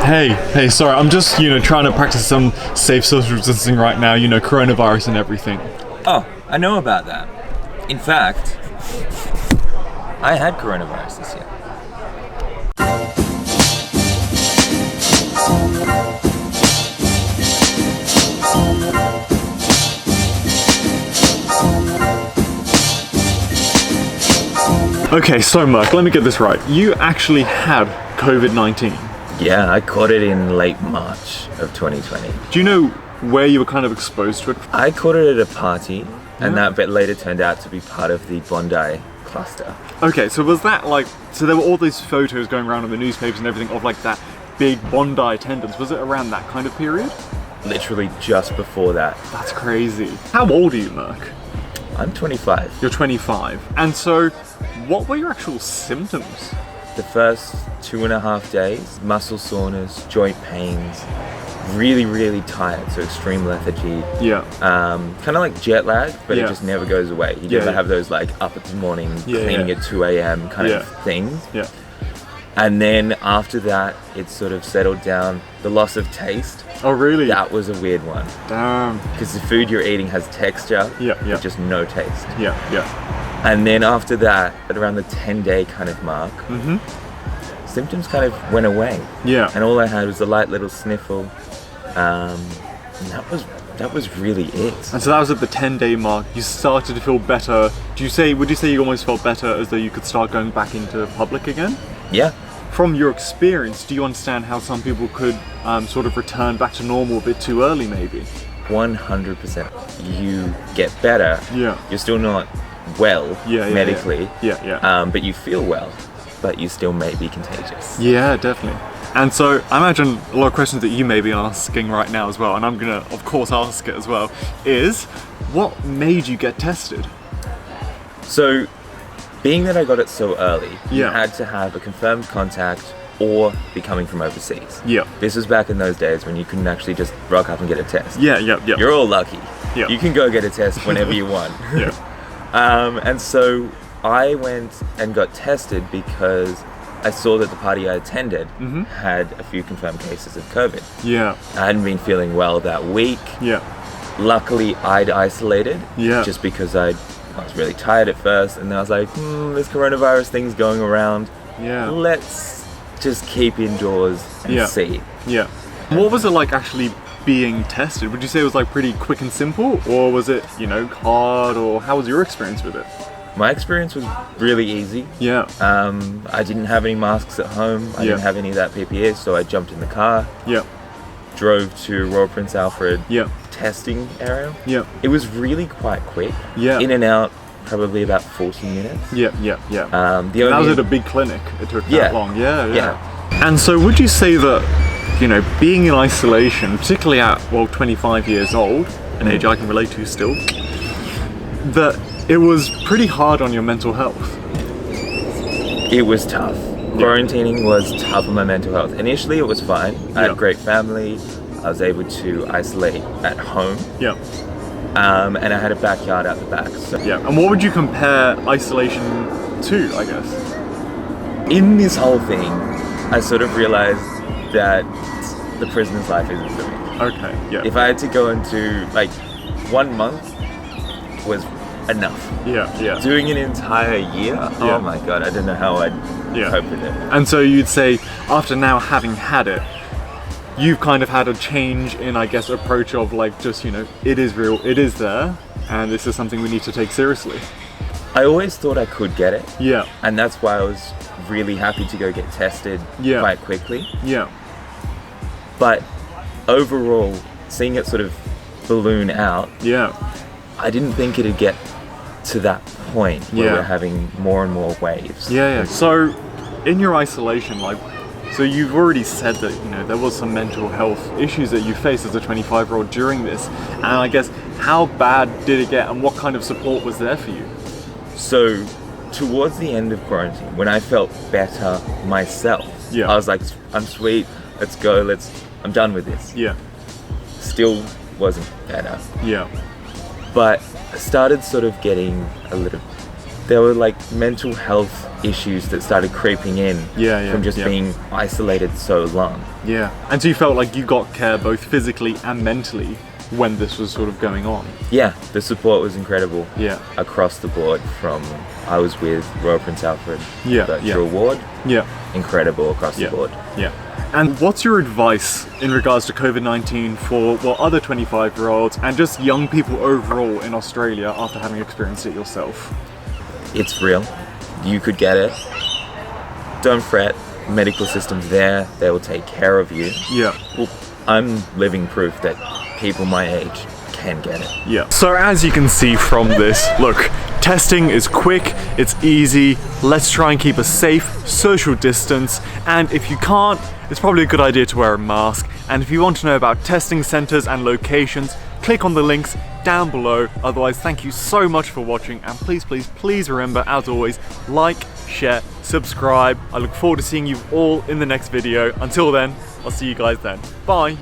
Hey, sorry, I'm just, trying to practice some safe social distancing right now, coronavirus and everything. Oh, I know about that. In fact, I had coronavirus this year. Okay, so Mark, let me get this right. You actually had COVID-19. Yeah, I caught it in late March of 2020. Do you know where you were kind of exposed to it? I caught it at a party, and that bit later turned out to be part of the Bondi cluster. Okay, so was that so there were all these photos going around in the newspapers and everything of that big Bondi attendance. Was it around that kind of period? Literally just before that. That's crazy. How old are you, Mark? I'm 25. You're 25. And so, what were your actual symptoms? The first 2.5 days, muscle soreness, joint pains, really, really tired, so extreme lethargy. Yeah. Kind of like jet lag, but it just never goes away. You never have those up at the morning, cleaning at 2 a.m. kind of things. Yeah. And then after that, it sort of settled down. The loss of taste. Oh, really? That was a weird one. Damn. Because the food you're eating has texture, but just no taste. Yeah. And then after that, at around the 10-day kind of mark, symptoms kind of went away. Yeah. And all I had was a light little sniffle. And that was really it. And so that was at the 10-day mark. You started to feel better. Would you say you almost felt better as though you could start going back into public again? Yeah. From your experience, do you understand how some people could sort of return back to normal a bit too early, maybe? 100%. You get better. Yeah. You're still not well medically. Yeah. But you feel well, but you still may be contagious. Yeah, definitely. And so I imagine a lot of questions that you may be asking right now as well, and I'm gonna, of course, ask it as well, is what made you get tested? So, being that I got it so early, you Yeah. had to have a confirmed contact or be coming from overseas. Yeah. This was back in those days when you couldn't actually just rock up and get a test. Yeah. You're all lucky. Yeah. You can go get a test whenever you want. Yeah. And so I went and got tested because I saw that the party I attended had a few confirmed cases of COVID. Yeah. I hadn't been feeling well that week. Yeah. Luckily, I'd isolated. Yeah. Just because I was really tired at first, and then I was like, this coronavirus thing's going around. Yeah. Let's just keep indoors and see. Yeah. What was it like actually being tested? Would you say it was pretty quick and simple, or was it, hard, or how was your experience with it? My experience was really easy. Yeah. I didn't have any masks at home. I didn't have any of that PPE, so I jumped in the car. Yeah. Drove to Royal Prince Alfred testing area. Yeah. It was really quite quick. Yeah. In and out, probably about 40 minutes. Yeah. The that was at a big clinic. It took that long. Yeah. And so would you say that, being in isolation, particularly at, 25 years old, an age I can relate to still, that it was pretty hard on your mental health? It was tough. Quarantining was tough on my mental health. Initially, it was fine. I had a great family. I was able to isolate at home. Yeah. And I had a backyard out the back. So. Yeah. And what would you compare isolation to, I guess? In this whole thing, I sort of realized that the prisoner's life isn't for me. Okay. Yeah. If I had to go into 1 month was enough. Yeah. Doing an entire year, oh my god, I don't know how I'd cope with it. And so you'd say, after now having had it, you've kind of had a change in, I guess, approach of just, it is real, it is there, and this is something we need to take seriously. I always thought I could get it. Yeah. And that's why I was really happy to go get tested quite quickly. Yeah. But overall, seeing it sort of balloon out, I didn't think it'd get to that point where we're having more and more waves. Yeah. So, in your isolation, so you've already said that, there was some mental health issues that you faced as a 25-year-old during this. And I guess, how bad did it get and what kind of support was there for you? So, towards the end of quarantine, when I felt better myself, I was like, I'm sweet, let's go, I'm done with this. Yeah. Still wasn't better. Yeah. But I started sort of getting a little there were like mental health issues that started creeping in from just being isolated so long. Yeah. And so you felt like you got care both physically and mentally when this was sort of going on? Yeah, the support was incredible. Yeah. Across the board from, I was with Royal Prince Alfred Virtual Ward. Yeah. Incredible across the board. Yeah. And what's your advice in regards to COVID-19 for other 25-year-olds and just young people overall in Australia after having experienced it yourself? It's real. You could get it. Don't fret. Medical system's there. They will take care of you. Yeah. Well, I'm living proof that people my age can get it. Yeah. So as you can see from this, look, testing is quick, it's easy, let's try and keep a safe social distance, and if you can't, it's probably a good idea to wear a mask. And if you want to know about testing centres and locations, click on the links down below. Otherwise, thank you so much for watching, and please remember, as always, like, share, subscribe. I look forward to seeing you all in the next video. Until then, I'll see you guys then. Bye.